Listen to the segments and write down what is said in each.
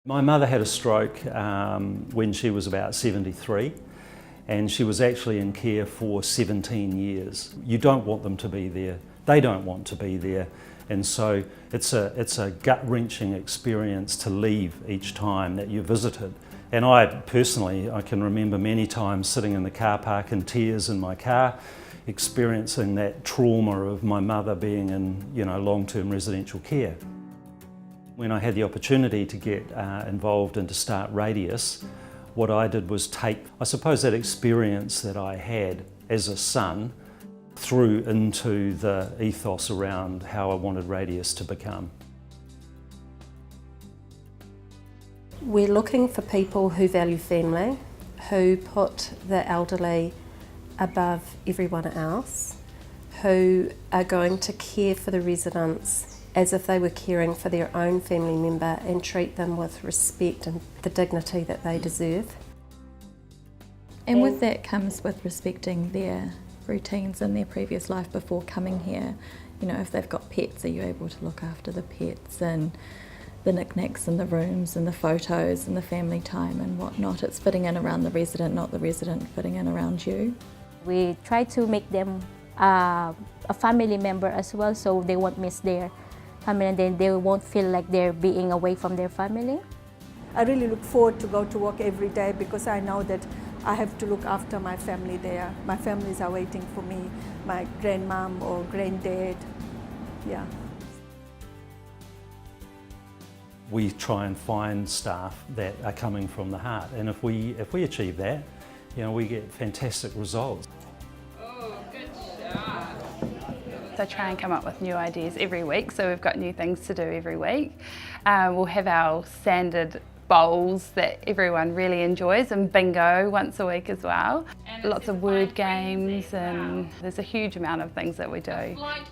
My mother had a stroke when she was about 73, and she was actually in care for 17 years. You don't want them to be there, they don't want to be there, and so it's a gut-wrenching experience to leave each time that you visit it. And I can remember many times sitting in the car park in tears in my car, experiencing that trauma of my mother being in long-term residential care. When I had the opportunity to get involved and to start Radius, what I did was take, I suppose, that experience that I had as a son through into the ethos around how I wanted Radius to become. We're looking for people who value family, who put the elderly above everyone else, who are going to care for the residents as if they were caring for their own family member and treat them with respect and the dignity that they deserve. And with that comes with respecting their routines in their previous life before coming here. You know, if they've got pets, are you able to look after the pets and the knickknacks in the rooms and the photos and the family time and whatnot? It's fitting in around the resident, not the resident fitting in around you. We try to make them a family member as well, so they won't miss their family and then they won't feel like they're being away from their family. I really look forward to go to work every day because I know that I have to look after my family there. My families are waiting for me, my grandmom or granddad, yeah. We try and find staff that are coming from the heart, and if we achieve that, we get fantastic results. I try and come up with new ideas every week, so we've got new things to do every week. We'll have our standard bowls that everyone really enjoys, and bingo once a week as well. And lots of word games, and there's a huge amount of things that we do. A flight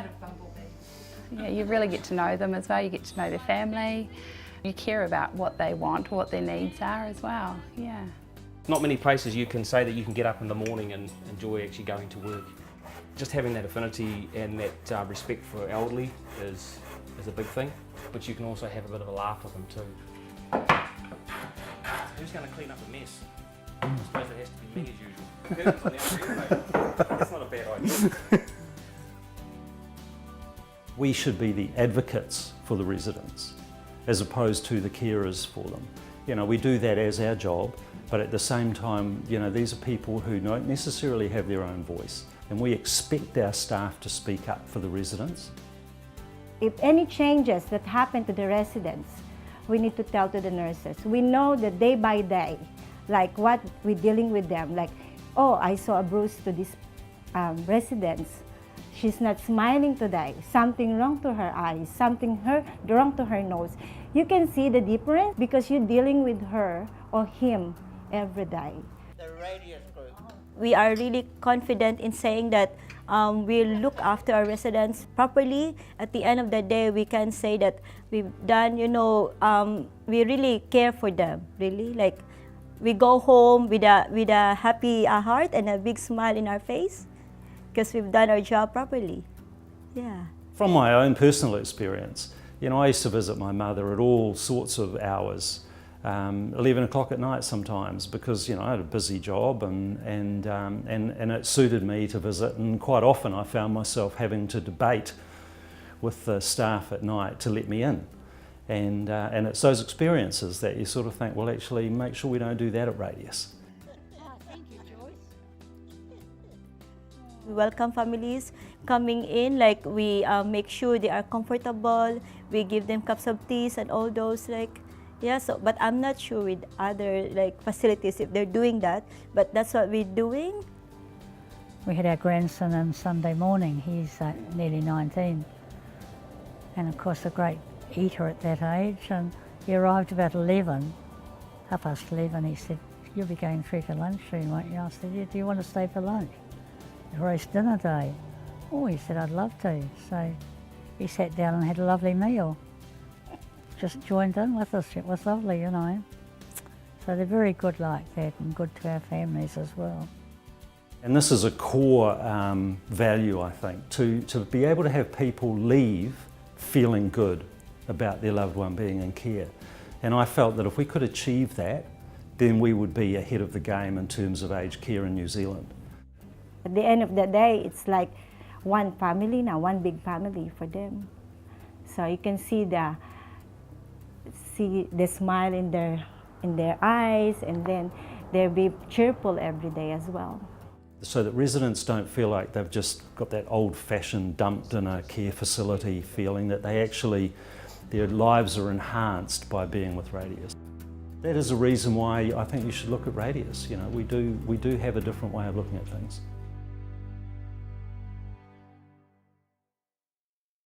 of bumblebees. Yeah, you really get to know them as well, you get to know their family. You care about what they want, what their needs are as well, yeah. Not many places you can say that you can get up in the morning and enjoy actually going to work. Just having that affinity and that respect for elderly is a big thing, but you can also have a bit of a laugh with them too. Who's going to clean up a mess? I suppose it has to be me as usual. That's not a bad idea. We should be the advocates for the residents as opposed to the carers for them. We do that as our job, but at the same time, these are people who don't necessarily have their own voice, and we expect our staff to speak up for the residents. If any changes that happen to the residents, we need to tell to the nurses. We know that day by day, like what we're dealing with them, like, oh, I saw a bruise to this residents. She's not smiling today. Something wrong to her eyes, something wrong to her nose. You can see the difference because you're dealing with her or him every day. The Radius Group. We are really confident in saying that we'll look after our residents properly. At the end of the day, we can say that we've done, we really care for them, really. Like, we go home with a happy heart and a big smile in our face because we've done our job properly, yeah. From my own personal experience, I used to visit my mother at all sorts of hours, 11 o'clock at night sometimes, because I had a busy job and it suited me to visit, and quite often I found myself having to debate with the staff at night to let me in. And it's those experiences that you sort of think, well, actually make sure we don't do that at Radius. We welcome families coming in, like we make sure they are comfortable, we give them cups of teas and all those, but I'm not sure with other facilities if they're doing that, but that's what we're doing. We had our grandson on Sunday morning. He's nearly 19, and of course a great eater at that age, and he arrived about 11, 11:30. He said, "You'll be going through for lunch soon, won't you?" I said, "Yeah, do you want to stay for lunch? It's roast dinner day." Oh, he said, "I'd love to." So he sat down and had a lovely meal. Just joined in with us. It was lovely, So they're very good like that and good to our families as well. And this is a core value, I think, to be able to have people leave feeling good about their loved one being in care. And I felt that if we could achieve that, then we would be ahead of the game in terms of aged care in New Zealand. At the end of the day, it's like one family now, one big family for them. So you can see the smile in their eyes, and then they'll be cheerful every day as well. So that residents don't feel like they've just got that old-fashioned dumped in a care facility feeling, that they actually, their lives are enhanced by being with Radius. That is a reason why I think you should look at Radius. You know, we do have a different way of looking at things.